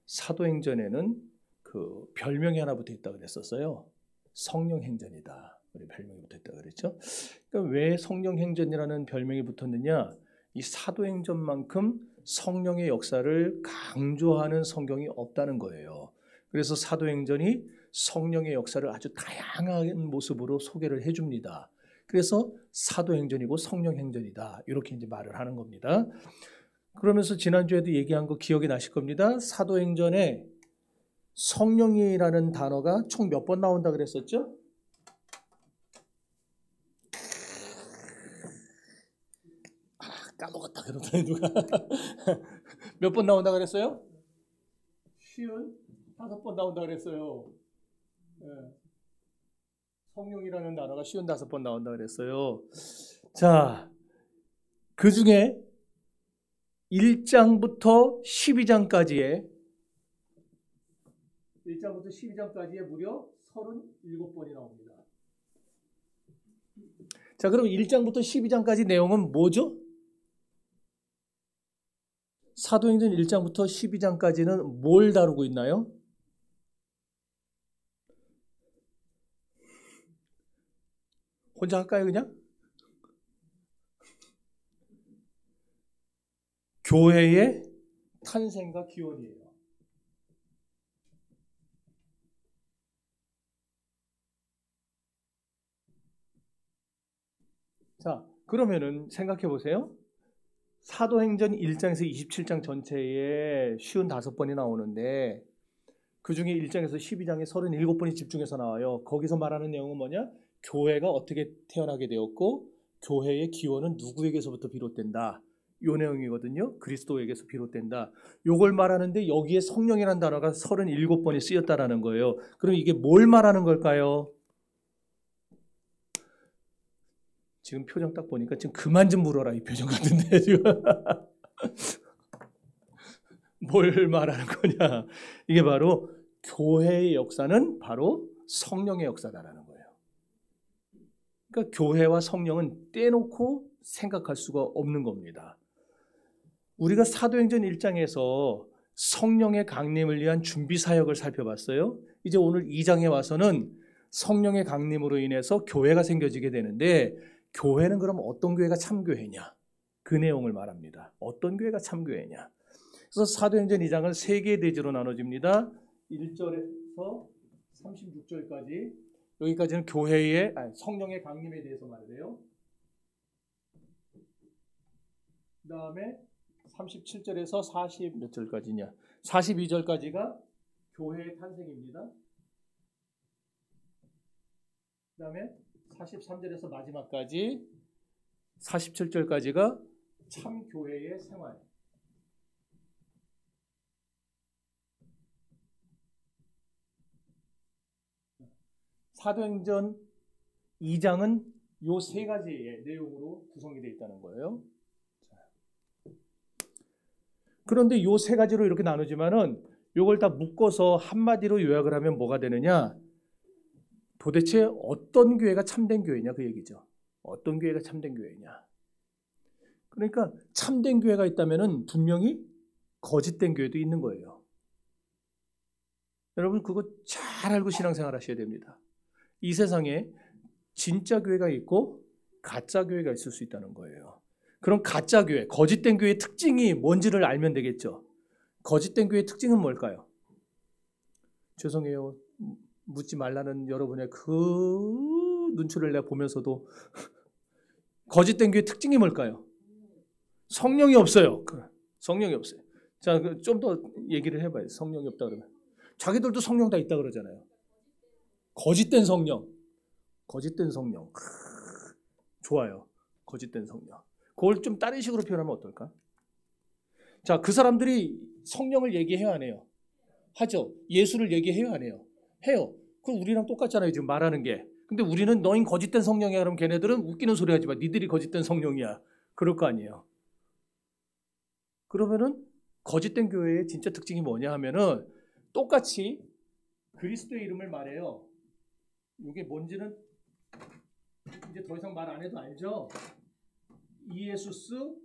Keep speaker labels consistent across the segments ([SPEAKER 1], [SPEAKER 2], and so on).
[SPEAKER 1] 사도행전에는 그 별명이 하나 붙어 있다고 그랬었어요. 성령행전이다. 우리 별명이 붙어 있다고 그랬죠. 그러니까 왜 성령행전이라는 별명이 붙었느냐? 이 사도행전만큼 성령의 역사를 강조하는 성경이 없다는 거예요. 그래서 사도행전이 성령의 역사를 아주 다양한 모습으로 소개를 해줍니다. 그래서 사도행전이고 성령행전이다. 이렇게 이제 말을 하는 겁니다. 그러면서 지난주에도 얘기한 거 기억이 나실 겁니다. 사도행전에 성령이라는 단어가 총 몇 번 나온다 그랬었죠? 까먹었다 그러더니 누가 몇 번 나온다 그랬어요? 55번 나온다 그랬어요. 네. 성령이라는 단어가 55번 나온다 그랬어요. 자, 그 중에 1장부터 12장까지의 무려 37번이 나옵니다. 자, 그럼 1장부터 12장까지 내용은 뭐죠? 사도행전 1장부터 12장까지는 뭘 다루고 있나요? 혼자 할까요, 그냥? 교회의 탄생과 기원이에요. 자, 그러면은 생각해 보세요. 사도행전 1장에서 27장 전체에 55번이 나오는데 그 중에 1장에서 12장에 37번이 집중해서 나와요. 거기서 말하는 내용은 뭐냐? 교회가 어떻게 태어나게 되었고 교회의 기원은 누구에게서부터 비롯된다. 이 내용이거든요. 그리스도에게서 비롯된다. 이걸 말하는데 여기에 성령이라는 단어가 37번이 쓰였다라는 거예요. 그럼 이게 뭘 말하는 걸까요? 지금 표정 딱 보니까 지금 그만 좀 물어라 이 표정 같은데 지금 뭘 말하는 거냐? 이게 바로 교회의 역사는 바로 성령의 역사다라는 거예요. 그러니까 교회와 성령은 떼놓고 생각할 수가 없는 겁니다. 우리가 사도행전 1장에서 성령의 강림을 위한 준비 사역을 살펴봤어요. 이제 오늘 2장에 와서는 성령의 강림으로 인해서 교회가 생겨지게 되는데 교회는 그럼 어떤 교회가 참교회냐? 그 내용을 말합니다. 어떤 교회가 참교회냐? 그래서 사도행전 2장은 세 개의 대지로 나눠집니다. 1절에서 36절까지 여기까지는 교회의 성령의 강림에 대해서 말을 해요. 그 다음에 37절에서 40 몇 절까지냐? 42절까지가 교회의 탄생입니다. 그 다음에 43절에서 마지막까지 47절까지가 참교회의 생활. 사도행전 2장은 요 세 가지의 내용으로 구성이 되어 있다는 거예요. 그런데 요 세 가지로 이렇게 나누지만은 요걸 다 묶어서 한마디로 요약을 하면 뭐가 되느냐? 도대체 어떤 교회가 참된 교회냐 그 얘기죠. 어떤 교회가 참된 교회냐. 그러니까 참된 교회가 있다면은 분명히 거짓된 교회도 있는 거예요. 여러분 그거 잘 알고 신앙생활 하셔야 됩니다. 이 세상에 진짜 교회가 있고 가짜 교회가 있을 수 있다는 거예요. 그럼 가짜 교회, 거짓된 교회의 특징이 뭔지를 알면 되겠죠. 거짓된 교회의 특징은 뭘까요? 죄송해요. 묻지 말라는 여러분의 그 눈초리를 내가 보면서도 거짓된 교회의 특징이 뭘까요? 성령이 없어요. 성령이 없어요. 자, 좀 더 얘기를 해봐요. 성령이 없다 그러면. 자기들도 성령 다 있다 그러잖아요. 거짓된 성령. 거짓된 성령. 좋아요. 거짓된 성령. 그걸 좀 다른 식으로 표현하면 어떨까? 자, 그 사람들이 성령을 얘기해요, 안 해요? 하죠. 예수를 얘기해요, 안 해요? 해요. 그럼 우리랑 똑같잖아요, 지금 말하는 게. 근데 우리는 너흰 거짓된 성령이야. 그럼 걔네들은 웃기는 소리 하지 마. 니들이 거짓된 성령이야. 그럴 거 아니에요. 그러면은 거짓된 교회의 진짜 특징이 뭐냐 하면은 똑같이 그리스도의 이름을 말해요. 이게 뭔지는 이제 더 이상 말 안 해도 알죠? 이에수스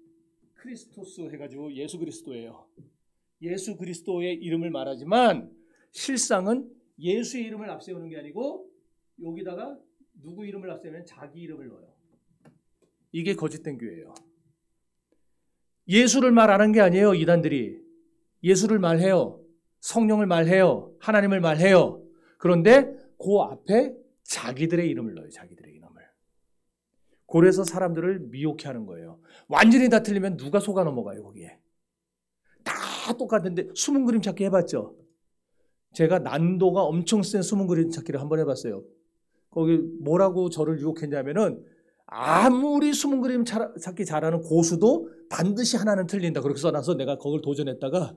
[SPEAKER 1] 크리스토스 해가지고 예수 그리스도예요. 예수 그리스도의 이름을 말하지만 실상은 예수의 이름을 앞세우는 게 아니고 여기다가 누구 이름을 앞세우면 자기 이름을 넣어요. 이게 거짓된 교회예요. 예수를 말하는 게 아니에요. 이단들이 예수를 말해요. 성령을 말해요. 하나님을 말해요. 그런데 그 앞에 자기들의 이름을 넣어요. 자기들의 이름을. 그래서 사람들을 미혹해 하는 거예요. 완전히 다 틀리면 누가 속아 넘어가요. 거기에. 다 똑같은데 숨은 그림 찾기 해봤죠. 제가 난도가 엄청 센 숨은 그림 찾기를 한번 해봤어요. 거기 뭐라고 저를 유혹했냐면은 아무리 숨은 그림 찾기 잘하는 고수도 반드시 하나는 틀린다. 그렇게 써놔서 내가 그걸 도전했다가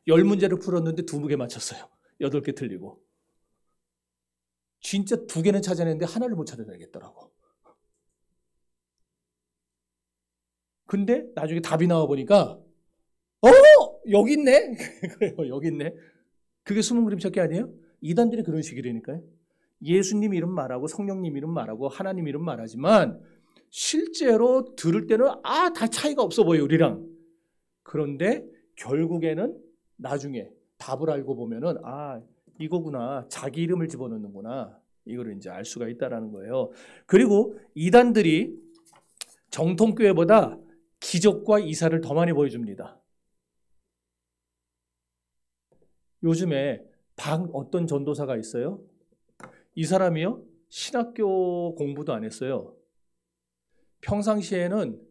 [SPEAKER 1] 10문제를 풀었는데 2개 맞췄어요. 8개 틀리고. 진짜 2개는 찾아냈는데 하나를 못 찾아내겠더라고. 근데 나중에 답이 나와 보니까 여기 있네. 그래요. 여기 있네. 그게 숨은 그림 찾기 아니에요? 이단들이 그런 식이라니까요. 예수님 이름 말하고 성령님 이름 말하고 하나님 이름 말하지만 실제로 들을 때는 다 차이가 없어 보여요. 우리랑. 그런데 결국에는 나중에 답을 알고 보면은 이거구나. 자기 이름을 집어넣는구나. 이걸 이제 알 수가 있다라는 거예요. 그리고 이단들이 정통교회보다 기적과 이사를 더 많이 보여줍니다. 요즘에 어떤 전도사가 있어요. 이 사람이요. 신학교 공부도 안 했어요. 평상시에는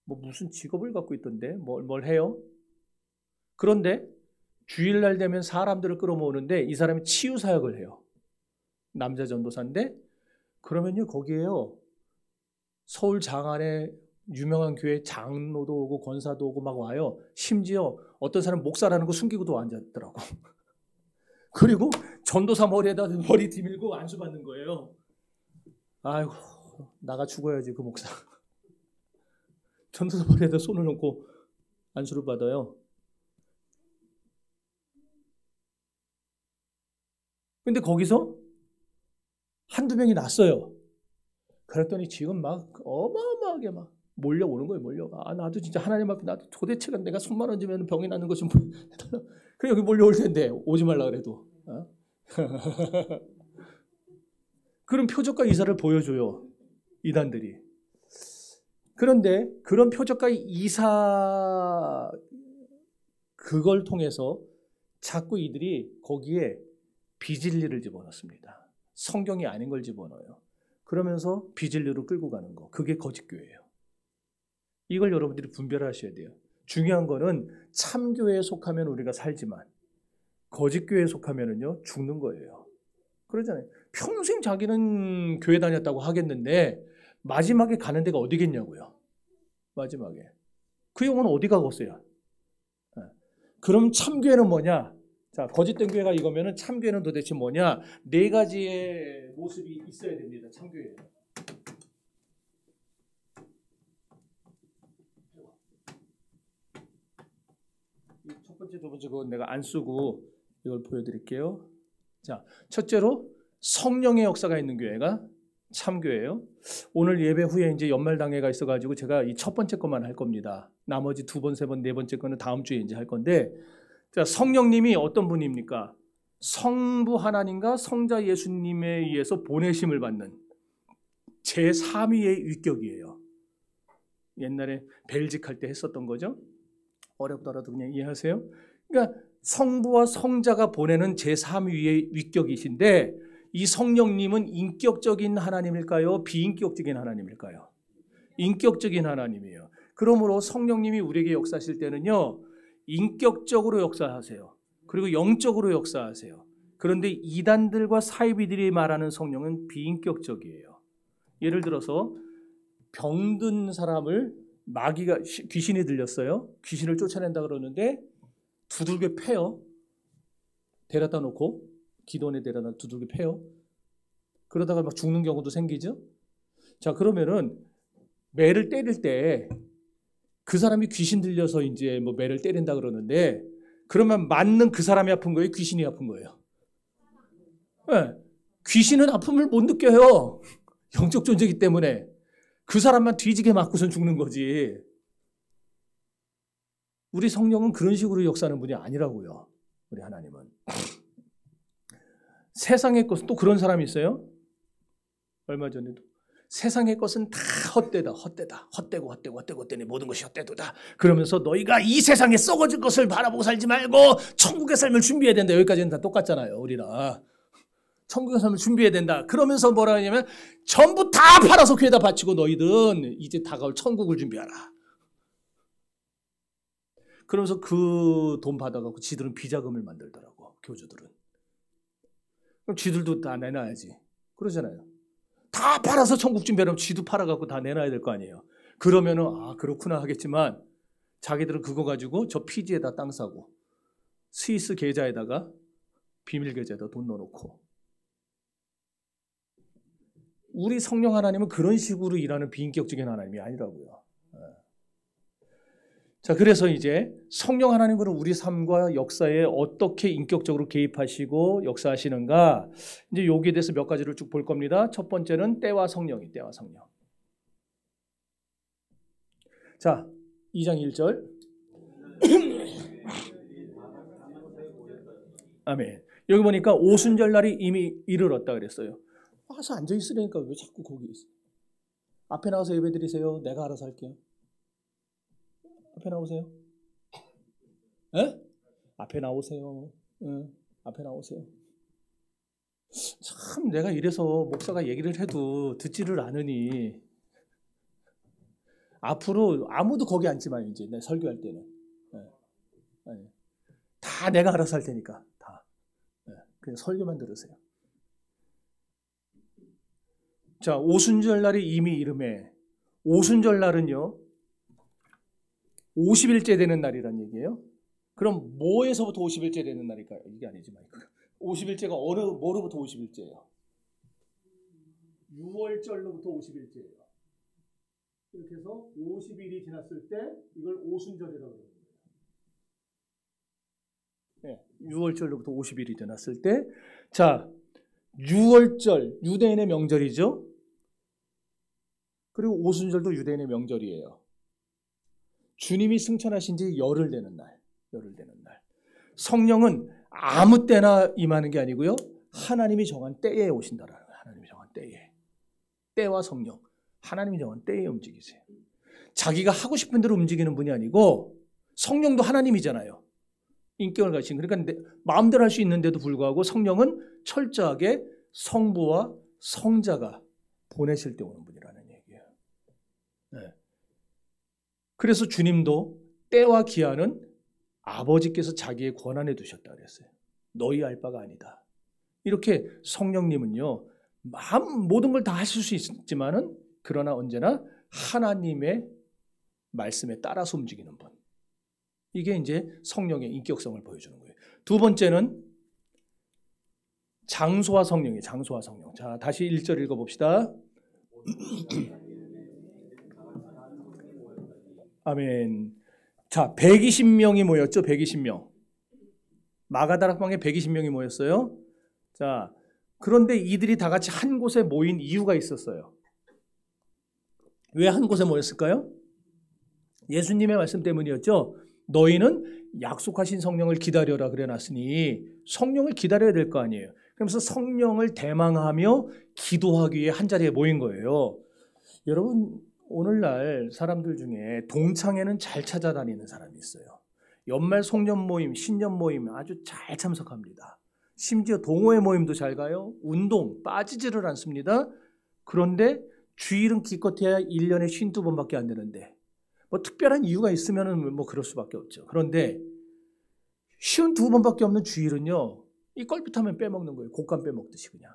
[SPEAKER 1] 무슨 직업을 갖고 있던데 뭘 해요. 그런데 주일날 되면 사람들을 끌어모으는데 이 사람이 치유사역을 해요. 남자 전도사인데 그러면요 거기에요. 서울 장안에 유명한 교회 장로도 오고 권사도 오고 막 와요. 심지어 어떤 사람 목사라는 거 숨기고도 앉았더라고. 그리고 전도사 머리에다 머리 뒤밀고 안수받는 거예요. 아이고 나가 죽어야지 그 목사. 전도사 머리에다 손을 얹고 안수를 받아요. 근데 거기서 한두 명이 났어요. 그랬더니 지금 막 어마어마하게 막 몰려오는 거예요. 몰려가. 나도 진짜 하나님 앞에 나도 도대체가 내가 손만 얹으면 병이 나는 것이 그래 여기 몰려올 텐데 오지 말라 그래도. 그런 표적과 이사를 보여줘요. 이단들이. 그런데 그런 표적과 이사 그걸 통해서 자꾸 이들이 거기에 비진리를 집어넣습니다. 성경이 아닌 걸 집어넣어요. 그러면서 비진리로 끌고 가는 거. 그게 거짓교회예요. 이걸 여러분들이 분별하셔야 돼요. 중요한 거는 참교회에 속하면 우리가 살지만 거짓교회에 속하면은요 죽는 거예요. 그러잖아요. 평생 자기는 교회 다녔다고 하겠는데 마지막에 가는 데가 어디겠냐고요. 마지막에. 그 영혼은 어디 가겠어요. 그럼 참교회는 뭐냐? 자, 거짓된 교회가 이거면은 참교회는 도대체 뭐냐? 4가지의 모습이 있어야 됩니다. 참교회는. 첫 번째, 두 번째 그건 내가 안 쓰고 이걸 보여드릴게요. 자, 첫째로 성령의 역사가 있는 교회가 참교회예요. 오늘 예배 후에 이제 연말당회가 있어가지고 제가 이 첫 번째 것만 할 겁니다. 나머지 2번, 3번, 4번째 거는 다음 주에 이제 할 건데, 자, 성령님이 어떤 분입니까? 성부 하나님과 성자 예수님에 의해서 보내심을 받는 제3위의 위격이에요. 옛날에 벨직 할 때 했었던 거죠. 어렵더라도 그냥 이해하세요. 그러니까 성부와 성자가 보내는 제3위의 위격이신데 이 성령님은 인격적인 하나님일까요? 비인격적인 하나님일까요? 인격적인 하나님이에요. 그러므로 성령님이 우리에게 역사하실 때는요. 인격적으로 역사하세요. 그리고 영적으로 역사하세요. 그런데 이단들과 사이비들이 말하는 성령은 비인격적이에요. 예를 들어서 병든 사람을 귀신이 들렸어요. 귀신을 쫓아낸다 그러는데 두들겨 패요. 데려다 놓고 기도원에 데려다 두들겨 패요. 그러다가 막 죽는 경우도 생기죠. 자, 그러면은 매를 때릴 때 그 사람이 귀신 들려서 이제 뭐 매를 때린다 그러는데 그러면 맞는 그 사람이 아픈 거예요? 귀신이 아픈 거예요? 네. 귀신은 아픔을 못 느껴요. 영적 존재이기 때문에 그 사람만 뒤지게 맞고선 죽는 거지. 우리 성령은 그런 식으로 역사하는 분이 아니라고요. 우리 하나님은. 세상의 것은 또 그런 사람이 있어요. 얼마 전에도 세상의 것은 다 헛되다. 헛되고 모든 것이 헛되도다. 그러면서 너희가 이 세상에 썩어질 것을 바라보고 살지 말고 천국의 삶을 준비해야 된다. 여기까지는 다 똑같잖아요. 우리랑. 천국의 삶을 준비해야 된다. 그러면서 뭐라 하냐면 전부 다 팔아서 교회에다 바치고 너희들은 이제 다가올 천국을 준비하라. 그러면서 그 돈 받아갖고 지들은 비자금을 만들더라고. 교주들은. 그럼 지들도 다 내놔야지. 그러잖아요. 다 팔아서 천국 준비하려면 지도 팔아갖고 다 내놔야 될 거 아니에요. 그러면은 아 그렇구나 하겠지만 자기들은 그거 가지고 저 피지에다 땅 사고 스위스 계좌에다가 비밀 계좌에다 돈 넣어놓고 우리 성령 하나님은 그런 식으로 일하는 비인격적인 하나님이 아니라고요. 자, 그래서 이제 성령 하나님은 우리 삶과 역사에 어떻게 인격적으로 개입하시고 역사하시는가 이제 여기에 대해서 몇 가지를 쭉 볼 겁니다. 첫 번째는 때와 성령. 자, 2장 1절. 아멘. 여기 보니까 오순절날이 이미 이르렀다 그랬어요. 와서 앉아 있으려니까 왜 자꾸 거기 있어? 앞에 나와서 예배드리세요. 내가 알아서 할게요. 앞에 나오세요. 에? 앞에 나오세요. 앞에 나오세요. 참 내가 이래서 목사가 얘기를 해도 듣지를 않으니 앞으로 아무도 거기 앉지 마요. 이제 내가 설교할 때는. 다 내가 알아서 할 테니까 다. 그냥 설교만 들으세요. 자, 오순절날이 이미 이름에 오순절날은요 50일째 되는 날이란 얘기예요. 그럼 뭐에서부터 50일째 되는 날일까요? 이게 아니지 마이크. 50일째가 뭐로부터 50일째예요? 6월절로부터 50일째예요. 이렇게 해서 50일이 지났을 때 이걸 오순절이라고 합니다. 네, 6월절로부터 50일이 지났을 때 자, 6월절 유대인의 명절이죠. 그리고 오순절도 유대인의 명절이에요. 주님이 승천하신 지 열흘 되는 날. 성령은 아무 때나 임하는 게 아니고요. 하나님이 정한 때에 오신다라는 거예요. 하나님이 정한 때에. 때와 성령. 하나님이 정한 때에 움직이세요. 자기가 하고 싶은 대로 움직이는 분이 아니고 성령도 하나님이잖아요. 인격을 가진. 그러니까 마음대로 할 수 있는데도 불구하고 성령은 철저하게 성부와 성자가 보내실 때 오는 분이라는 얘기예요. 네. 그래서 주님도 때와 기한은 아버지께서 자기의 권한에 두셨다 그랬어요. 너희 알 바가 아니다. 이렇게 성령님은요. 모든 걸 다 하실 수 있지만은 그러나 언제나 하나님의 말씀에 따라서 움직이는 분. 이게 이제 성령의 인격성을 보여주는 거예요. 두 번째는 장소와 성령이에요. 장소와 성령. 자, 다시 1절 읽어봅시다. 아멘. 자, 120명이 모였죠. 120명. 마가다락방에 120명이 모였어요. 자, 그런데 이들이 다 같이 한 곳에 모인 이유가 있었어요. 왜 한 곳에 모였을까요? 예수님의 말씀 때문이었죠. 너희는 약속하신 성령을 기다려라 그래놨으니 성령을 기다려야 될 거 아니에요. 그러면서 성령을 대망하며 기도하기 위해 한 자리에 모인 거예요. 여러분 오늘날 사람들 중에 동창회는 잘 찾아다니는 사람이 있어요. 연말 송년 모임, 신년 모임 아주 잘 참석합니다. 심지어 동호회 모임도 잘 가요. 운동 빠지지를 않습니다. 그런데 주일은 기껏해야 1년에 52번밖에 안 되는데 뭐 특별한 이유가 있으면 뭐 그럴 수밖에 없죠. 그런데 52번밖에 없는 주일은요. 이 껄핏하면 빼먹는 거예요. 곶감 빼먹듯이 그냥.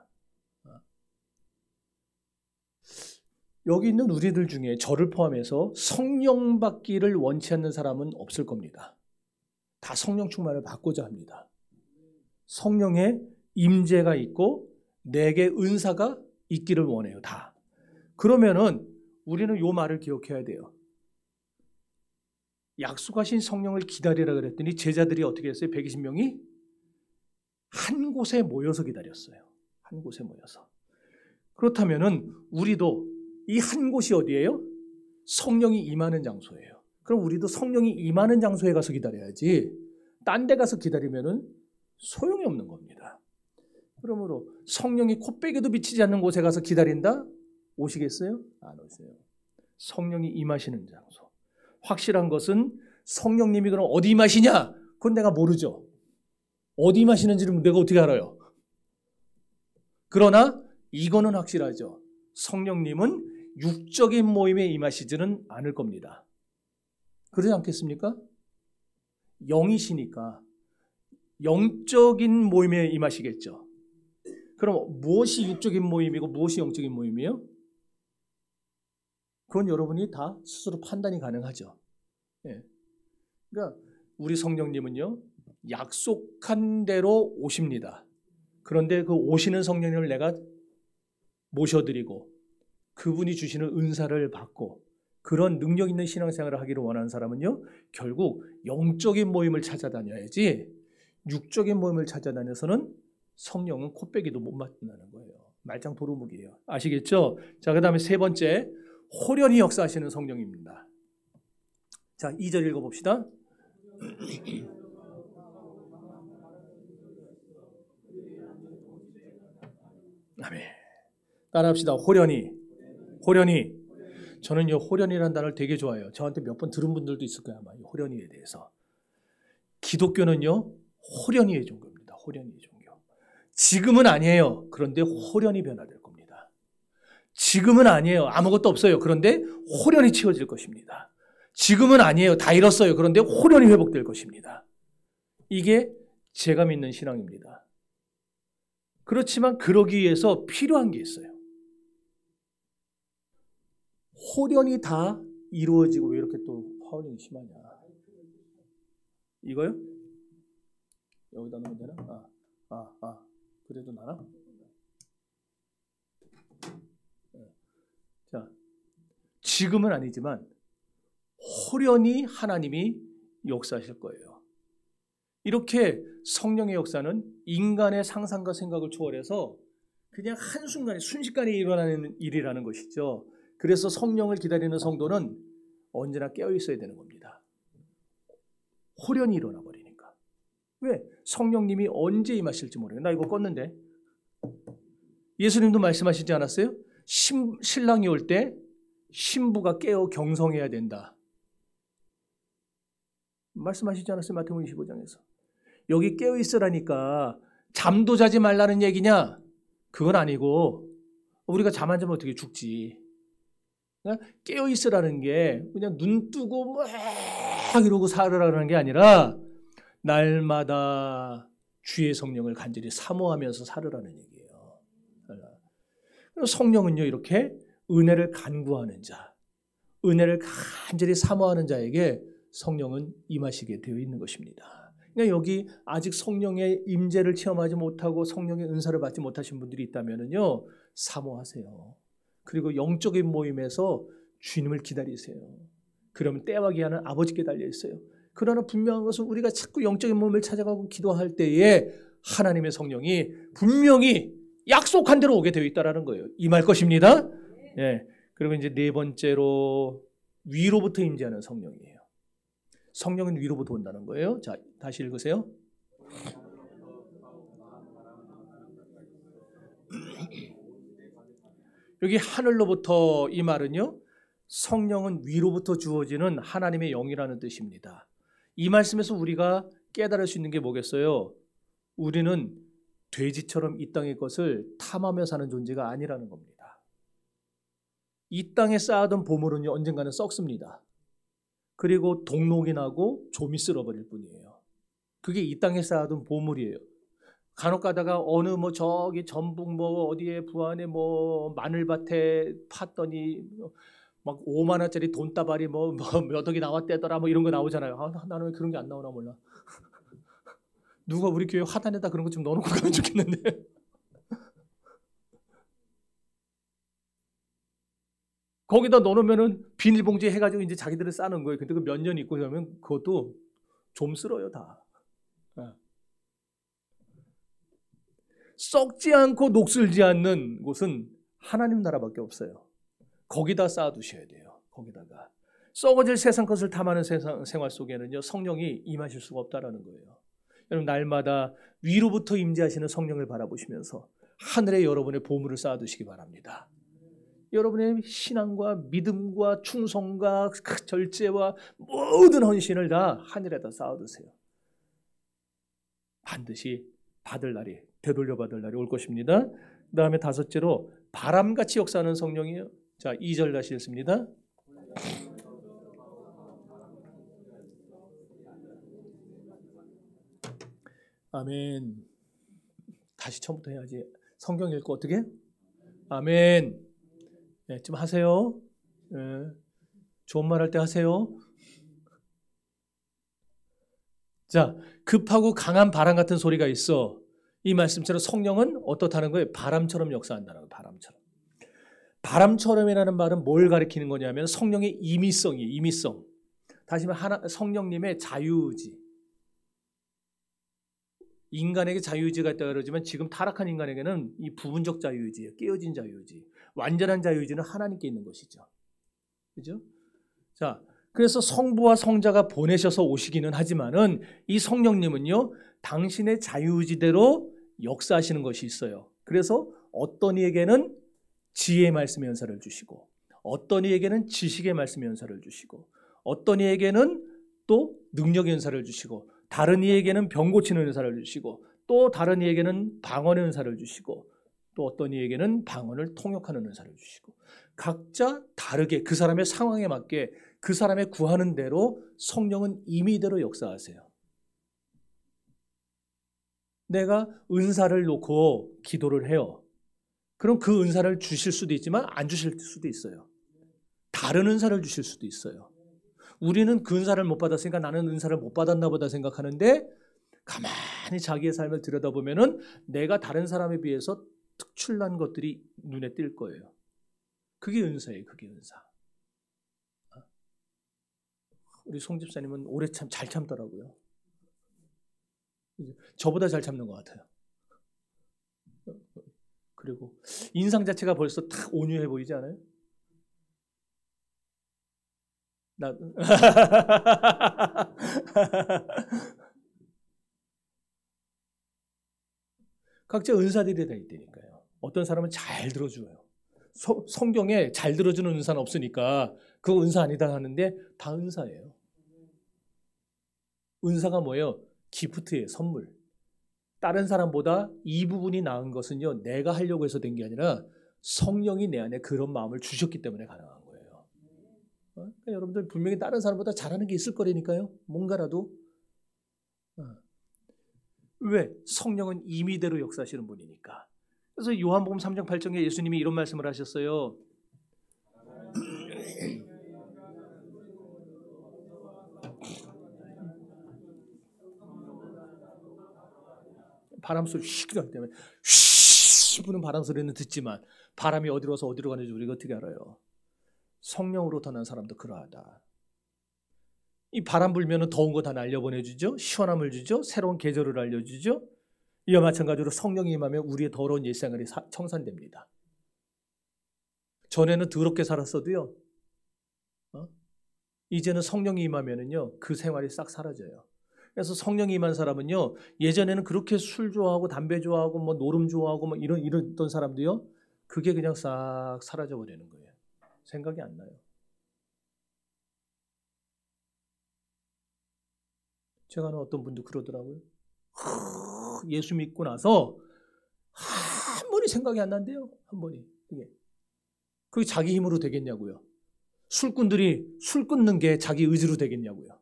[SPEAKER 1] 여기 있는 우리들 중에 저를 포함해서 성령 받기를 원치 않는 사람은 없을 겁니다. 다 성령 충만을 받고자 합니다. 성령의 임재가 있고 내게 은사가 있기를 원해요. 다. 그러면은 우리는 요 말을 기억해야 돼요. 약속하신 성령을 기다리라 그랬더니 제자들이 어떻게 했어요? 120명이 한 곳에 모여서 기다렸어요. 한 곳에 모여서. 그렇다면은 우리도 이 한 곳이 어디예요? 성령이 임하는 장소예요. 그럼 우리도 성령이 임하는 장소에 가서 기다려야지 딴 데 가서 기다리면은 소용이 없는 겁니다. 그러므로 성령이 코빼기도 비치지 않는 곳에 가서 기다린다? 오시겠어요? 안 오세요. 성령이 임하시는 장소. 확실한 것은 성령님이 그럼 어디 임하시냐? 그건 내가 모르죠. 어디 임하시는지는 내가 어떻게 알아요? 그러나 이거는 확실하죠. 성령님은 육적인 모임에 임하시지는 않을 겁니다. 그러지 않겠습니까? 영이시니까 영적인 모임에 임하시겠죠. 그럼 무엇이 육적인 모임이고 무엇이 영적인 모임이에요? 그건 여러분이 다 스스로 판단이 가능하죠. 예. 그러니까 우리 성령님은요, 약속한 대로 오십니다. 그런데 그 오시는 성령님을 내가 모셔드리고 그분이 주시는 은사를 받고 그런 능력 있는 신앙생활을 하기를 원하는 사람은요, 결국 영적인 모임을 찾아다녀야지 육적인 모임을 찾아다녀서는 성령은 코빼기도 못 만나는 거예요. 말짱 도루묵이에요. 아시겠죠? 자, 그 다음에 세 번째, 호련히 역사하시는 성령입니다. 자, 2절 읽어봅시다. 아멘. 따라합시다. 호련히. 호련히. 저는 이 호련이라는 단어를 되게 좋아해요. 저한테 몇 번 들은 분들도 있을 거예요. 아마 이 호련히에 대해서. 기독교는요, 호련히의 종교입니다. 호련히의 종교. 지금은 아니에요. 그런데 호련히 변화될 겁니다. 지금은 아니에요. 아무것도 없어요. 그런데 호련히 채워질 것입니다. 지금은 아니에요. 다 잃었어요. 그런데 호련히 회복될 것입니다. 이게 제가 믿는 신앙입니다. 그렇지만 그러기 위해서 필요한 게 있어요. 호련히 다 이루어지고 왜 이렇게 또 파울링이 심하냐. 이거요? 여기다 넣으면 되나? 그래도 나나? 자, 지금은 아니지만 호련히 하나님이 역사하실 거예요. 이렇게 성령의 역사는 인간의 상상과 생각을 초월해서 그냥 한순간에 순식간에 일어나는 일이라는 것이죠. 그래서 성령을 기다리는 성도는 언제나 깨어 있어야 되는 겁니다. 호련히 일어나 버리니까. 왜? 성령님이 언제 임하실지 모르겠어요. 나 이거 껐는데. 예수님도 말씀하시지 않았어요? 신랑이 올 때 신부가 깨어 경성해야 된다. 말씀하시지 않았어요? 마태복음 25장에서. 여기 깨어 있으라니까 잠도 자지 말라는 얘기냐? 그건 아니고 우리가 잠 안 자면 어떻게 죽지. 그냥 깨어 있으라는 게 그냥 눈 뜨고 막 이러고 살으라는 게 아니라 날마다 주의 성령을 간절히 사모하면서 살으라는 얘기예요. 성령은요, 이렇게 은혜를 간구하는 자, 은혜를 간절히 사모하는 자에게 성령은 임하시게 되어 있는 것입니다. 그러니까 여기 아직 성령의 임재를 체험하지 못하고 성령의 은사를 받지 못하신 분들이 있다면요, 사모하세요. 그리고 영적인 모임에서 주님을 기다리세요. 그러면 때와 기한은 아버지께 달려 있어요. 그러나 분명한 것은 우리가 자꾸 영적인 모임을 찾아가고 기도할 때에 하나님의 성령이 분명히 약속한 대로 오게 되어 있다는 거예요. 임할 것입니다. 네. 그리고 이제 네 번째로 위로부터 임재하는 성령이에요. 성령은 위로부터 온다는 거예요. 자, 다시 읽으세요. 여기 하늘로부터 이 말은요, 성령은 위로부터 주어지는 하나님의 영이라는 뜻입니다. 이 말씀에서 우리가 깨달을 수 있는 게 뭐겠어요? 우리는 돼지처럼 이 땅의 것을 탐하며 사는 존재가 아니라는 겁니다. 이 땅에 쌓아둔 보물은요, 언젠가는 썩습니다. 그리고 동록이 나고 좀이 쓸어버릴 뿐이에요. 그게 이 땅에 쌓아둔 보물이에요. 간혹 가다가 어느 뭐 저기 전북 뭐 어디에 부안에 뭐 마늘밭에 팠더니 막 5만 원짜리 돈다발이 뭐 몇 억이 나왔대더라 뭐 이런 거 나오잖아요. 나는 왜 그런 게 안 나오나 몰라. 누가 우리 교회 화단에다 그런 거 좀 넣어놓고 가면 좋겠는데. 거기다 넣어놓으면은 비닐봉지에 해가지고 이제 자기들은 싸는 거예요. 근데 그 몇 년 있고 그러면 그것도 좀 쓸어요 다. 썩지 않고 녹슬지 않는 곳은 하나님 나라밖에 없어요. 거기다 쌓아두셔야 돼요. 거기다가 썩어질 세상 것을 탐하는 생활 속에는요, 성령이 임하실 수가 없다라는 거예요. 여러분, 날마다 위로부터 임재하시는 성령을 바라보시면서 하늘에 여러분의 보물을 쌓아두시기 바랍니다. 여러분의 신앙과 믿음과 충성과 절제와 모든 헌신을 다 하늘에다 쌓아두세요. 반드시 받을 날이, 되돌려 받을 날이 올 것입니다. 그 다음에 다섯째로 바람같이 역사하는 성령이에요. 자, 2절 다시 읽습니다. 아멘. 다시 처음부터 해야지. 성경 읽고 어떻게? 아멘. 네, 좀 하세요. 네, 좋은 말 할 때 하세요. 자, 급하고 강한 바람 같은 소리가 있어. 이 말씀처럼 성령은 어떻다는 거예요? 바람처럼 역사한다는 거예요. 바람처럼. 바람처럼이라는 말은 뭘 가리키는 거냐면 성령의 임의성이에요. 임의성. 다시 말하면 성령님의 자유의지. 인간에게 자유의지가 있다고 그러지만 지금 타락한 인간에게는 이 부분적 자유의지예요. 깨어진 자유의지. 완전한 자유의지는 하나님께 있는 것이죠. 그죠? 자, 그래서 성부와 성자가 보내셔서 오시기는 하지만은 이 성령님은요, 당신의 자유의지대로 역사하시는 것이 있어요. 그래서 어떤 이에게는 지혜의 말씀의 연사를 주시고, 어떤 이에게는 지식의 말씀의 연사를 주시고, 어떤 이에게는 또 능력의 연사를 주시고, 다른 이에게는 병 고치는 은사를 주시고, 또 다른 이에게는 방언의 은사를 주시고, 또 어떤 이에게는 방언을 통역하는 은사를 주시고, 각자 다르게 그 사람의 상황에 맞게 그 사람의 구하는 대로 성령은 임의대로 역사하세요. 내가 은사를 놓고 기도를 해요. 그럼 그 은사를 주실 수도 있지만 안 주실 수도 있어요. 다른 은사를 주실 수도 있어요. 우리는 그 은사를 못 받았으니까 나는 은사를 못 받았나 보다 생각하는데, 가만히 자기의 삶을 들여다보면은 내가 다른 사람에 비해서 특출난 것들이 눈에 띌 거예요. 그게 은사예요. 그게 은사. 우리 송 집사님은 오래 잘 참더라고요. 저보다 잘 참는 것 같아요. 그리고 인상 자체가 벌써 탁 온유해 보이지 않아요? 각자 은사들이 다 있다니까요. 어떤 사람은 잘 들어줘요. 성경에 잘 들어주는 은사는 없으니까 그거 은사 아니다 하는데 다 은사예요. 은사가 뭐예요? 기프트예요. 선물. 다른 사람보다 이 부분이 나은 것은요, 내가 하려고 해서 된 게 아니라 성령이 내 안에 그런 마음을 주셨기 때문에 가능한 거예요. 그러니까 여러분들 분명히 다른 사람보다 잘하는 게 있을 거라니까요. 뭔가라도. 왜? 성령은 임의대로 역사하시는 분이니까. 그래서 요한복음 3장 8절에 예수님이 이런 말씀을 하셨어요. 바람 소리 휙 나기 때문에 휘 부는 바람 소리는 듣지만 바람이 어디로 와서 어디로 가는지 우리가 어떻게 알아요? 성령으로 떠난 사람도 그러하다. 이 바람 불면은 더운 거 다 날려보내주죠. 시원함을 주죠. 새로운 계절을 알려주죠. 이와 마찬가지로 성령이 임하면 우리의 더러운 일생활이 청산됩니다. 전에는 더럽게 살았어도요, 이제는 성령이 임하면은요, 그 생활이 싹 사라져요. 그래서 성령이 임한 사람은요, 예전에는 그렇게 술 좋아하고 담배 좋아하고 뭐 노름 좋아하고 뭐 이랬던 사람도요, 그게 그냥 싹 사라져 버리는 거예요. 생각이 안 나요. 제가 아는 어떤 분도 그러더라고요. 예수 믿고 나서 한 번이 생각이 안 난대요. 한 번이. 그게 자기 힘으로 되겠냐고요. 술꾼들이 술 끊는 게 자기 의지로 되겠냐고요.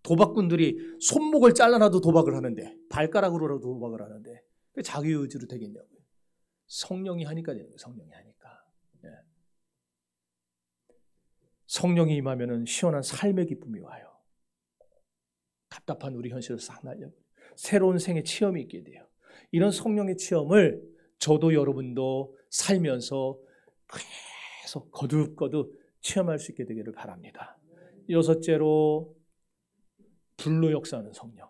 [SPEAKER 1] 도박꾼들이 손목을 잘라놔도 도박을 하는데, 발가락으로라도 도박을 하는데 그게 자기 의지로 되겠냐고요. 성령이 하니까 되는 거예요. 성령이 하니까. 네. 성령이 임하면은 시원한 삶의 기쁨이 와요. 답답한 우리 현실을 싹 날려버려요. 새로운 생의 체험이 있게 돼요. 이런 성령의 체험을 저도 여러분도 살면서 계속 거듭거듭 체험할 수 있게 되기를 바랍니다. 여섯째로 불로 역사하는 성령.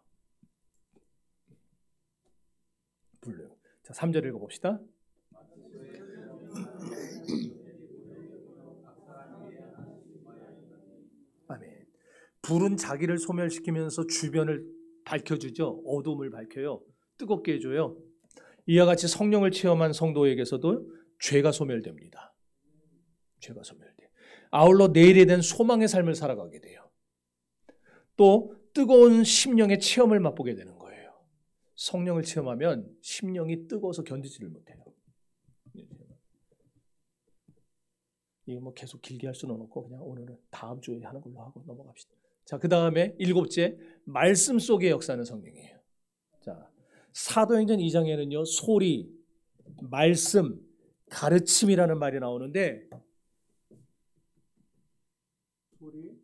[SPEAKER 1] 불로. 자, 3절 읽어봅시다. 불은 자기를 소멸시키면서 주변을 밝혀주죠. 어둠을 밝혀요. 뜨겁게 해줘요. 이와 같이 성령을 체험한 성도에게서도 죄가 소멸됩니다. 죄가 소멸돼. 아울러 내일에 대한 소망의 삶을 살아가게 돼요. 또 뜨거운 심령의 체험을 맛보게 되는 거예요. 성령을 체험하면 심령이 뜨거워서 견디지를 못해요. 이거 뭐 계속 길게 할 수는 없고 그냥 오늘은 다음 주에 하는 걸로 하고 넘어갑시다. 자, 그 다음에 7째, 말씀 속의 역사는 성령이에요. 자, 사도행전 2장에는요, 소리, 말씀, 가르침이라는 말이 나오는데, 소리,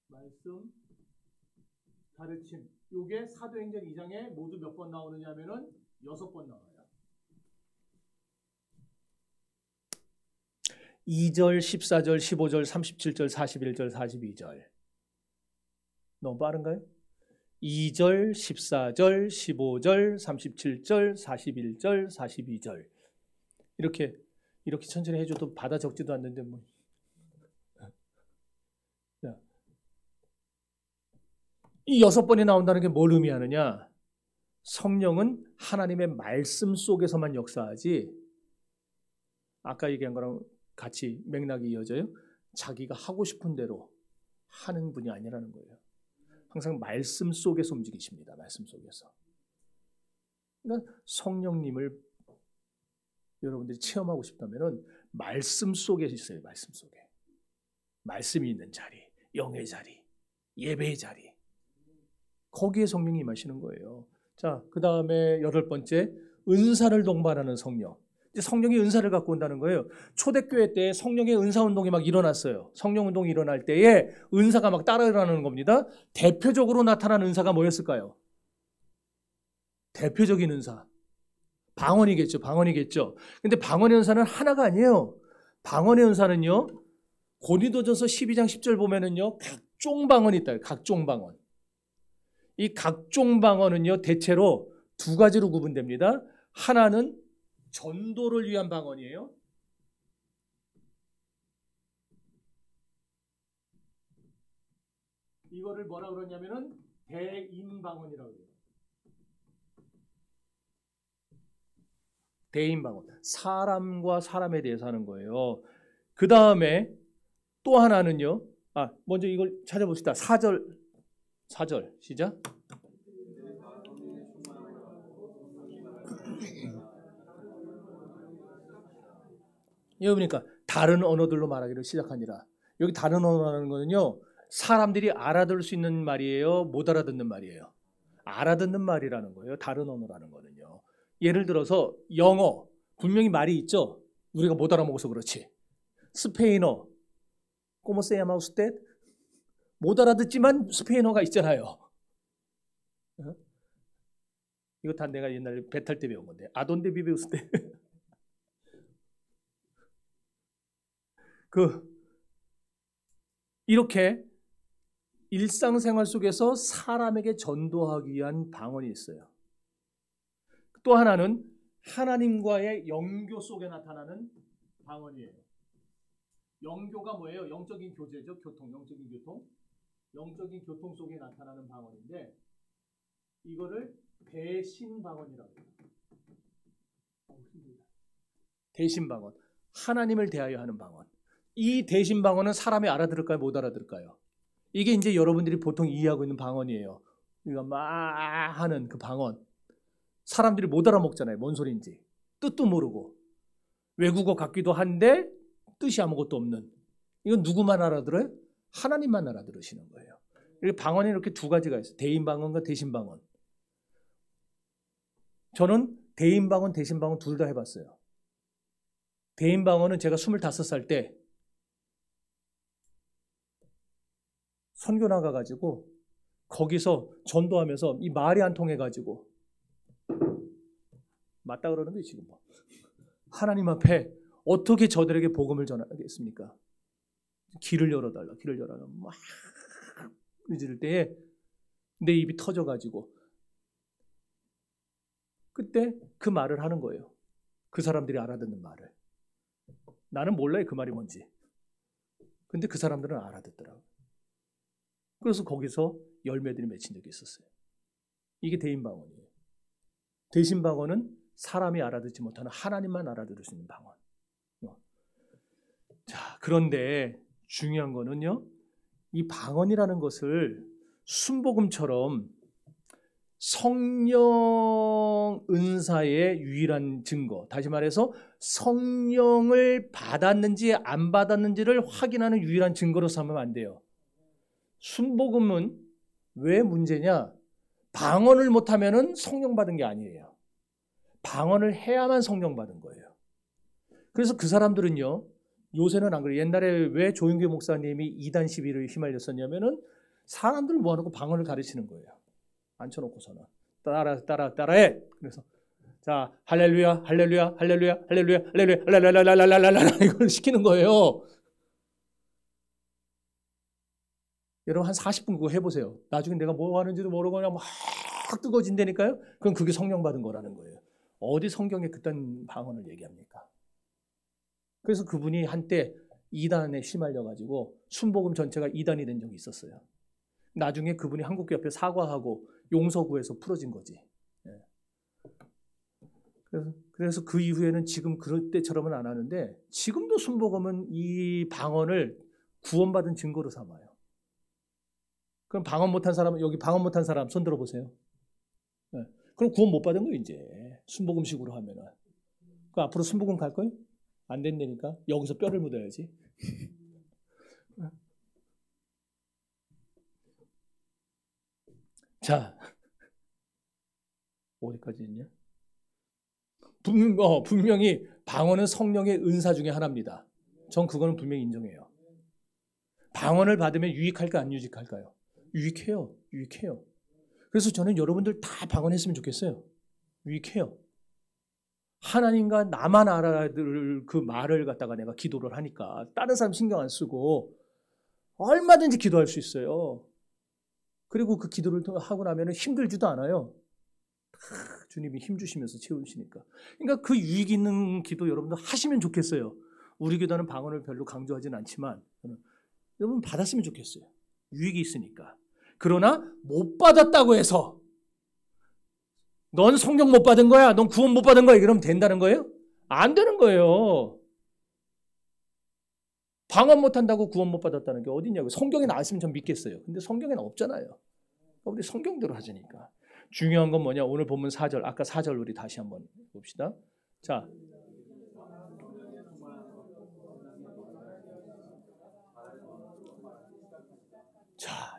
[SPEAKER 1] 말씀, 가르침. 이게 사도행전 2장에 모두 몇 번 나오느냐 하면은 6번 나와요. 2절, 14절, 15절, 37절, 41절, 42절. 너무 빠른가요? 2절, 14절, 15절, 37절, 41절, 42절. 이렇게 천천히 해줘도 받아 적지도 않는데 뭐. 이 6번이 나온다는 게 뭘 의미하느냐? 성령은 하나님의 말씀 속에서만 역사하지, 아까 얘기한 거랑 같이 맥락이 이어져요. 자기가 하고 싶은 대로 하는 분이 아니라는 거예요. 항상 말씀 속에서 움직이십니다. 말씀 속에서. 그러니까 성령님을 여러분들이 체험하고 싶다면 말씀 속에 있어요. 말씀 속에. 말씀이 있는 자리, 영의 자리, 예배의 자리. 거기에 성령이 임하시는 거예요. 자, 그 다음에 8번째, 은사를 동반하는 성령. 이제 성령이 은사를 갖고 온다는 거예요. 초대교회 때 성령의 은사운동이 막 일어났어요. 성령운동이 일어날 때에 은사가 막 따라 일어나는 겁니다. 대표적으로 나타난 은사가 뭐였을까요? 대표적인 은사. 방언이겠죠. 방언이겠죠. 근데 방언의 은사는 하나가 아니에요. 방언의 은사는요, 고린도전서 12장 10절 보면은요, 각종 방언이 있다. 각종 방언. 이 각종 방언은요, 대체로 2가지로 구분됩니다. 하나는 전도를 위한 방언이에요. 이거를 뭐라 그러냐면은 대인방언이라고 해요. 대인방언. 사람과 사람에 대해서 하는 거예요. 그 다음에 또 하나는요. 먼저 이걸 찾아봅시다. 4절 시작. 여기 보니까 다른 언어들로 말하기를 시작하니라. 여기 다른 언어라는 거는요, 사람들이 알아들을 수 있는 말이에요, 못 알아듣는 말이에요? 알아듣는 말이라는 거예요. 다른 언어라는 거는요. 예를 들어서 영어, 분명히 말이 있죠. 우리가 못 알아먹어서 그렇지. 스페인어, ¿cómo se llama usted? 못 알아듣지만 스페인어가 있잖아요. 이거 다 내가 옛날에 배 탈 때 배운 건데. 아돈데 비베 우스테. 이렇게 일상생활 속에서 사람에게 전도하기 위한 방언이 있어요. 또 하나는 하나님과의 영교 속에 나타나는 방언이에요. 영교가 뭐예요? 영적인 교제죠. 영적인 교통. 영적인 교통 속에 나타나는 방언인데, 이거를 대신 방언이라고 해요. 대신 방언. 하나님을 대하여 하는 방언. 이 대신 방언은 사람이 알아들을까요? 못 알아들을까요? 이게 이제 여러분들이 보통 이해하고 있는 방언이에요. 우리가 막 하는 그 방언. 사람들이 못 알아먹잖아요. 뭔 소리인지. 뜻도 모르고. 외국어 같기도 한데 뜻이 아무것도 없는. 이건 누구만 알아들어요? 하나님만 알아들으시는 거예요. 이렇게 방언이 이렇게 2가지가 있어요. 대인 방언과 대신 방언. 저는 대인 방언, 대신 방언 둘 다 해봤어요. 대인 방언은 제가 25살 때 선교 나가가지고 거기서 전도하면서 이 말이 안 통해가지고, 맞다 그러는 거예요 지금. 하나님 앞에 어떻게 저들에게 복음을 전하겠습니까? 길을 열어달라, 길을 열어달라 막 이럴 때에 내 입이 터져가지고 그때 그 말을 하는 거예요. 그 사람들이 알아듣는 말을. 나는 몰라요 그 말이 뭔지. 근데 그 사람들은 알아듣더라고요. 그래서 거기서 열매들이 맺힌 적이 있었어요. 이게 대인방언이에요. 대신방언은 사람이 알아듣지 못하는 하나님만 알아들을 수 있는 방언. 자, 그런데 중요한 거는요, 이 방언이라는 것을 순복음처럼 성령 은사의 유일한 증거, 다시 말해서 성령을 받았는지 안 받았는지를 확인하는 유일한 증거로 삼으면 안 돼요. 순복음은 왜 문제냐? 방언을 못하면 성령 받은 게 아니에요. 방언을 해야만 성령 받은 거예요. 그래서 그 사람들은요, 요새는 안 그래요. 옛날에 왜 조윤규 목사님이 이단 시비를 휘말렸었냐면은 사람들 모아놓고 방언을 가르치는 거예요. 앉혀놓고서는 따라해. 그래서 자, 할렐루야, 할렐루야, 할렐루야, 할렐루야, 할렐루야, 할렐루야, 이걸 시키는 거예요. 여러분 한 40분 그거 해보세요. 나중에 내가 뭐 하는지도 모르고 그냥 막 뜨거워진다니까요. 그럼 그게 성령 받은 거라는 거예요. 어디 성경에 그딴 방언을 얘기합니까? 그래서 그분이 한때 이단에 휘말려가지고 순복음 전체가 이단이 된 적이 있었어요. 나중에 그분이 한국교회 앞에 사과하고 용서구해서 풀어진 거지. 그래서 그 이후에는 지금 그럴 때처럼은 안 하는데 지금도 순복음은 이 방언을 구원받은 증거로 삼아요. 그럼 방언 못한 사람은 여기 방언 못한 사람 손 들어보세요. 그럼 구원 못 받은 거예요 이제 순복음식으로 하면은. 그 앞으로 순복음 갈 거예요? 안 된다니까. 여기서 뼈를 묻어야지. 자, 어디까지 있냐? 분명히 방언은 성령의 은사 중에 하나입니다. 전 그거는 분명히 인정해요. 방언을 받으면 유익할까 안 유익할까요? 유익해요. 그래서 저는 여러분들 다 방언했으면 좋겠어요. 유익해요. 하나님과 나만 알아들 그 말을 갖다가 내가 기도를 하니까 다른 사람 신경 안 쓰고 얼마든지 기도할 수 있어요. 그리고 그 기도를 하고 나면 힘들지도 않아요. 주님이 힘 주시면서 채우시니까. 그러니까 그 유익 있는 기도 여러분들 하시면 좋겠어요. 우리 교단은 방언을 별로 강조하지는 않지만 여러분 받았으면 좋겠어요. 유익이 있으니까. 그러나 못 받았다고 해서 넌 성령 못 받은 거야, 넌 구원 못 받은 거야 이러면 된다는 거예요? 안 되는 거예요. 방언 못 한다고 구원 못 받았다는 게 어디냐고. 성경에 나왔으면 전 믿겠어요. 근데 성경에는 없잖아요. 우리 성경대로 하자니까. 중요한 건 뭐냐? 오늘 본문 4절, 아까 4절 우리 다시 한번 봅시다. 자,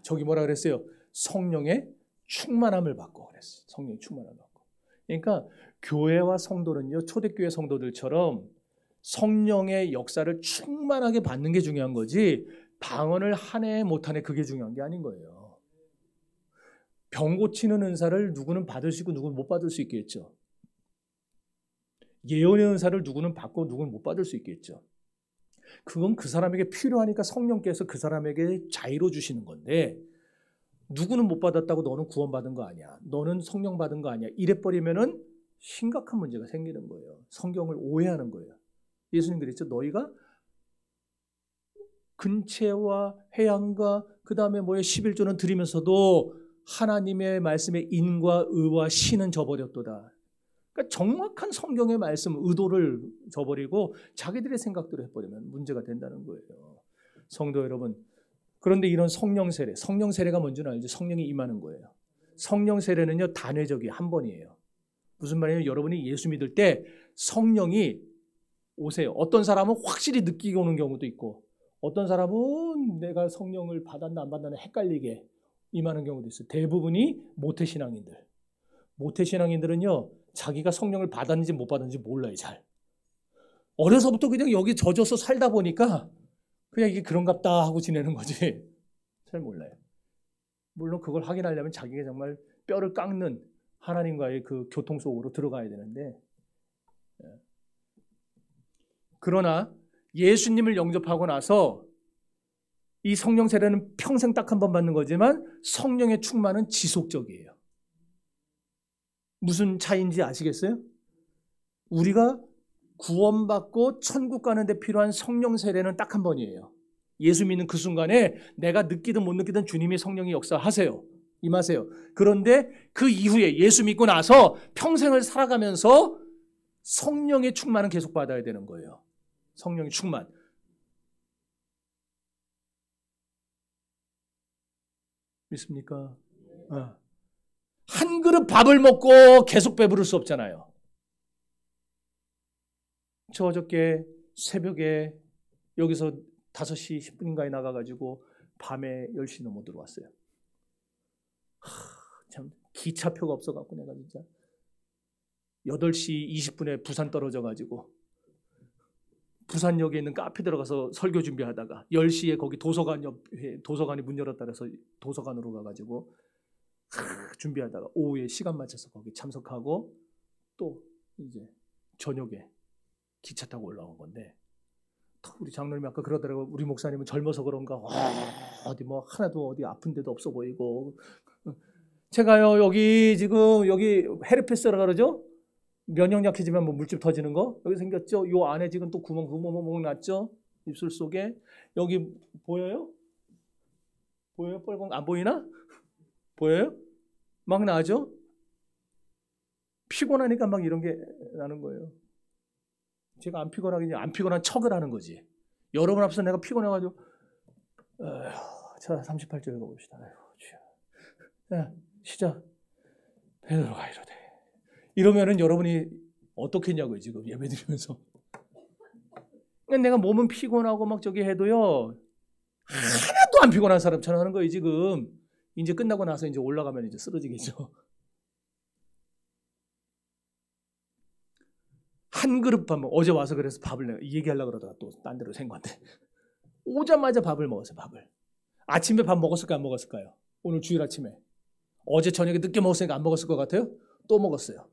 [SPEAKER 1] 저기 뭐라 그랬어요? 성령의 충만함을 받고 그랬어요. 성령의 충만함을 받고. 그러니까 교회와 성도는요, 초대교회 성도들처럼 성령의 역사를 충만하게 받는 게 중요한 거지 방언을 한 해 못 한 해 그게 중요한 게 아닌 거예요. 병 고치는 은사를 누구는 받을 수 있고 누구는 못 받을 수 있겠죠. 예언의 은사를 누구는 받고 누구는 못 받을 수 있겠죠. 그건 그 사람에게 필요하니까 성령께서 그 사람에게 자유로 주시는 건데 누구는 못 받았다고 너는 구원받은 거 아니야. 너는 성령 받은 거 아니야. 이래버리면은 심각한 문제가 생기는 거예요. 성경을 오해하는 거예요. 예수님 그랬죠. 너희가 근체와 회양과 그 다음에 11조는 드리면서도 하나님의 말씀의 인과 의와 신은 저버렸도다. 그러니까 정확한 성경의 말씀 의도를 저버리고 자기들의 생각대로 해버리면 문제가 된다는 거예요. 성도 여러분, 그런데 이런 성령 세례가 뭔지는 알죠? 성령이 임하는 거예요. 성령 세례는요 단회적이에요. 한 번이에요. 무슨 말이에요? 여러분이 예수 믿을 때 성령이 오세요. 어떤 사람은 확실히 느끼고 오는 경우도 있고 어떤 사람은 내가 성령을 받았나 안 받았나 헷갈리게 임하는 경우도 있어요. 대부분이 모태신앙인들. 모태신앙인들은요 자기가 성령을 받았는지 못 받았는지 몰라요. 잘. 어려서부터 그냥 여기 젖어서 살다 보니까 그냥 이게 그런갑다 하고 지내는 거지. 잘 몰라요. 물론 그걸 확인하려면 자기가 정말 뼈를 깎는 하나님과의 그 교통 속으로 들어가야 되는데 그러나 예수님을 영접하고 나서 이 성령 세례는 평생 딱 한 번 받는 거지만 성령의 충만은 지속적이에요. 무슨 차이인지 아시겠어요? 우리가 구원받고 천국 가는 데 필요한 성령 세례는 딱 한 번이에요. 예수 믿는 그 순간에 내가 느끼든 못 느끼든 주님이 성령의 역사하세요. 임하세요. 그런데 그 이후에 예수 믿고 나서 평생을 살아가면서 성령의 충만은 계속 받아야 되는 거예요. 성령의 충만. 믿습니까? 한 그릇 밥을 먹고 계속 배부를 수 없잖아요. 저 어저께 새벽에 여기서 5시 10분인가에 나가가지고 밤에 10시 넘어 들어왔어요. 참 기차표가 없어갖고 내가 진짜 8시 20분에 부산 떨어져가지고 부산역에 있는 카페 들어가서 설교 준비하다가 10시에 거기 도서관이 문 열었다 그래서 도서관으로 가가지고 준비하다가 오후에 시간 맞춰서 거기 참석하고 또 이제 저녁에 기차 타고 올라온 건데 우리 장로님이 아까 그러더라고요. 우리 목사님은 젊어서 그런가 어디 뭐 하나도 어디 아픈 데도 없어 보이고 제가요 여기 지금 여기 헤르페스라 그러죠? 면역 약해지면 뭐 물집 터지는 거 여기 생겼죠? 요 안에 지금 또 구멍 났죠? 입술 속에 여기 보여요? 보여요? 빨간 안 보이나? 보여요? 막 나죠? 피곤하니까 막 이런 게 나는 거예요. 제가 안 피곤한 척을 하는 거지. 여러분 앞에서 내가 피곤해가지고 자 38절 읽어봅시다. 자 시작. 베드로가 이러되 이러면은 여러분이 어떻게 했냐고요 지금 예배드리면서. 내가 몸은 피곤하고 막 저기 해도요 하나도 안 피곤한 사람처럼 하는 거예요 지금. 이제 끝나고 나서 이제 올라가면 이제 쓰러지겠죠. 한 그릇 밥 어제 와서 그래서 밥을 내가 얘기하려고 그러다가 또 딴 데로 샌 건데 오자마자 밥을 먹었어요. 밥을. 아침에 밥 먹었을까요? 안 먹었을까요? 오늘 주일 아침에. 어제 저녁에 늦게 먹었으니까 안 먹었을 것 같아요? 또 먹었어요.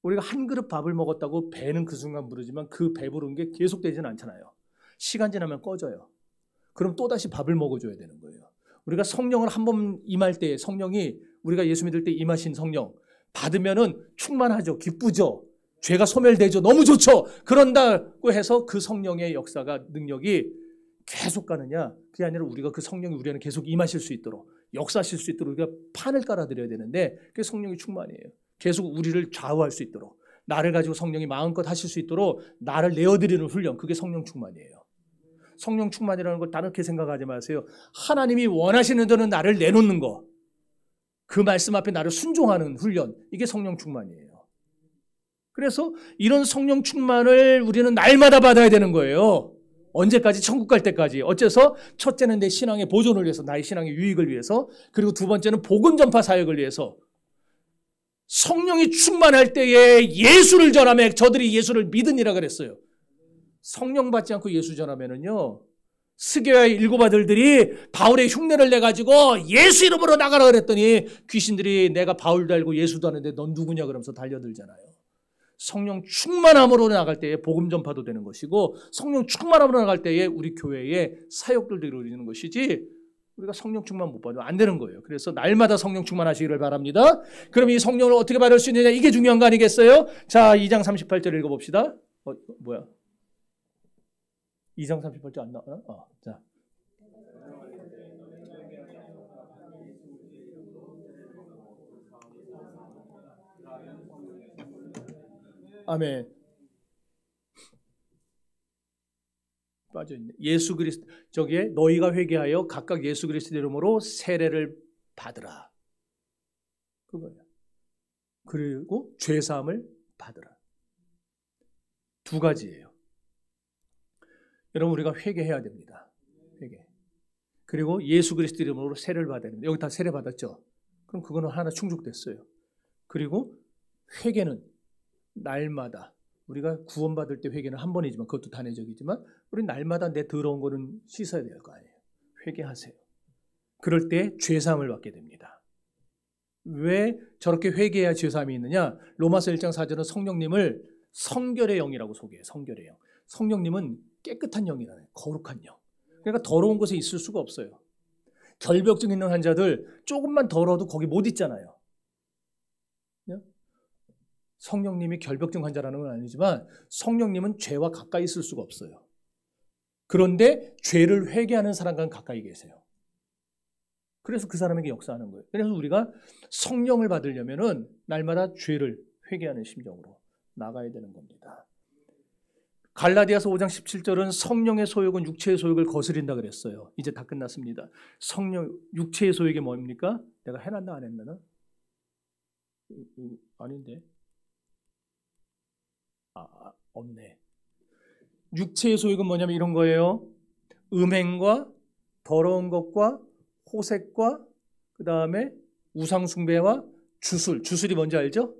[SPEAKER 1] 우리가 한 그릇 밥을 먹었다고 배는 그 순간 부르지만 그 배부른 게 계속되지는 않잖아요. 시간 지나면 꺼져요. 그럼 또다시 밥을 먹어줘야 되는 거예요. 우리가 성령을 한번 임할 때 성령이 우리가 예수 믿을 때 임하신 성령 받으면은 충만하죠. 기쁘죠. 죄가 소멸되죠. 너무 좋죠. 그런다고 해서 그 성령의 역사가 능력이 계속 가느냐? 그게 아니라 우리가 그 성령이 우리 안에 계속 임하실 수 있도록 역사하실 수 있도록 우리가 판을 깔아드려야 되는데 그게 성령의 충만이에요. 계속 우리를 좌우할 수 있도록 나를 가지고 성령이 마음껏 하실 수 있도록 나를 내어드리는 훈련 그게 성령 충만이에요. 성령 충만이라는 걸 다르게 생각하지 마세요. 하나님이 원하시는 대로 나를 내놓는 거 그 말씀 앞에 나를 순종하는 훈련 이게 성령 충만이에요. 그래서 이런 성령 충만을 우리는 날마다 받아야 되는 거예요. 언제까지? 천국 갈 때까지. 어째서? 첫째는 내 신앙의 보존을 위해서 나의 신앙의 유익을 위해서 그리고 두 번째는 복음 전파 사역을 위해서 성령이 충만할 때에 예수를 전하며 저들이 예수를 믿으니라 그랬어요. 성령 받지 않고 예수 전하면은요 스게와의 7 아들들이 바울의 흉내를 내가지고 예수 이름으로 나가라 그랬더니 귀신들이 내가 바울도 알고 예수도 아는데 넌 누구냐 그러면서 달려들잖아요. 성령 충만함으로 나갈 때에 복음 전파도 되는 것이고 성령 충만함으로 나갈 때에 우리 교회의 사역들도 이루어지는 것이지 우리가 성령 충만 못 받으면 안 되는 거예요. 그래서 날마다 성령 충만하시기를 바랍니다. 그럼 이 성령을 어떻게 받을 수 있느냐 이게 중요한 거 아니겠어요? 자 2장 38절 읽어봅시다. 뭐야? 2장 38절 안 나오나? 자. 아멘. 빠져있네. 예수 그리스도 저기에 너희가 회개하여 각각 예수 그리스도 이름으로 세례를 받으라. 그거예요. 그리고 죄사함을 받으라. 2 가지예요. 여러분 우리가 회개해야 됩니다. 회개. 그리고 예수 그리스도 이름으로 세례를 받아야 됩니다. 여기 다 세례 받았죠? 그럼 그거는 하나 충족됐어요. 그리고 회개는 날마다 우리가 구원받을 때 회개는 한 번이지만 그것도 단회적이지만 우리 날마다 내 더러운 거는 씻어야 될 거 아니에요. 회개하세요. 그럴 때 죄사함을 받게 됩니다. 왜 저렇게 회개해야 죄사함이 있느냐? 로마서 1장 4절은 성령님을 성결의 영이라고 소개해요. 성결의 영. 성령님은 깨끗한 영이라는 거룩한 영. 그러니까 더러운 곳에 있을 수가 없어요. 결벽증 있는 환자들 조금만 더러워도 거기 못 있잖아요. 성령님이 결벽증 환자라는 건 아니지만 성령님은 죄와 가까이 있을 수가 없어요. 그런데 죄를 회개하는 사람과는 가까이 계세요. 그래서 그 사람에게 역사하는 거예요. 그래서 우리가 성령을 받으려면은 날마다 죄를 회개하는 심정으로 나가야 되는 겁니다. 갈라디아서 5장 17절은 성령의 소욕은 육체의 소욕을 거스린다 그랬어요. 이제 다 끝났습니다. 성령, 육체의 소욕이 뭡니까? 내가 해놨나 안 했나? 아닌데. 없네. 육체의 소욕은 뭐냐면 이런 거예요. 음행과 더러운 것과 호색과 그 다음에 우상숭배와 주술. 주술이 뭔지 알죠?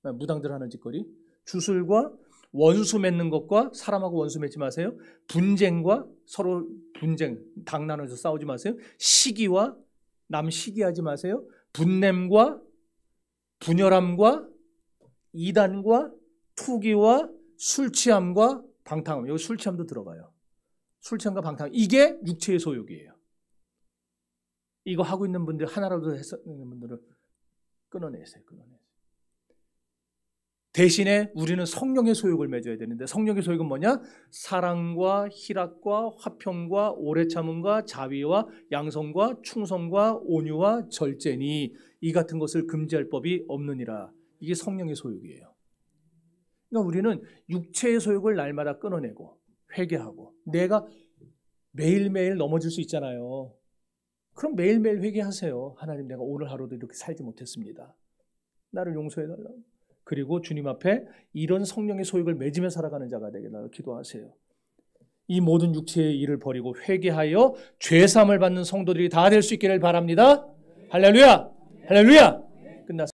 [SPEAKER 1] 무당들 하는 짓거리. 주술과 원수 맺는 것과 사람하고 원수 맺지 마세요. 분쟁과 서로 분쟁, 당 나눠서 싸우지 마세요. 시기와 남 시기하지 마세요. 분냄과 분열함과 이단과 투기와 술 취함과 방탕함. 여기 술 취함도 들어가요. 술 취함과 방탕함. 이게 육체의 소욕이에요. 이거 하고 있는 분들 하나라도 했는 분들은 끊어내세요. 대신에 우리는 성령의 소욕을 맺어야 되는데 성령의 소욕은 뭐냐? 사랑과 희락과 화평과 오래 참음과 자비와 양성과 충성과 온유와 절제니 이 같은 것을 금지할 법이 없느니라. 이게 성령의 소욕이에요. 그러니까 우리는 육체의 소욕을 날마다 끊어내고 회개하고 내가 매일매일 넘어질 수 있잖아요. 그럼 매일매일 회개하세요. 하나님 내가 오늘 하루도 이렇게 살지 못했습니다. 나를 용서해달라고. 그리고 주님 앞에 이런 성령의 소욕을 맺으며 살아가는 자가 되게 나를 기도하세요. 이 모든 육체의 일을 버리고 회개하여 죄사함을 받는 성도들이 다 될 수 있기를 바랍니다. 할렐루야! 할렐루야!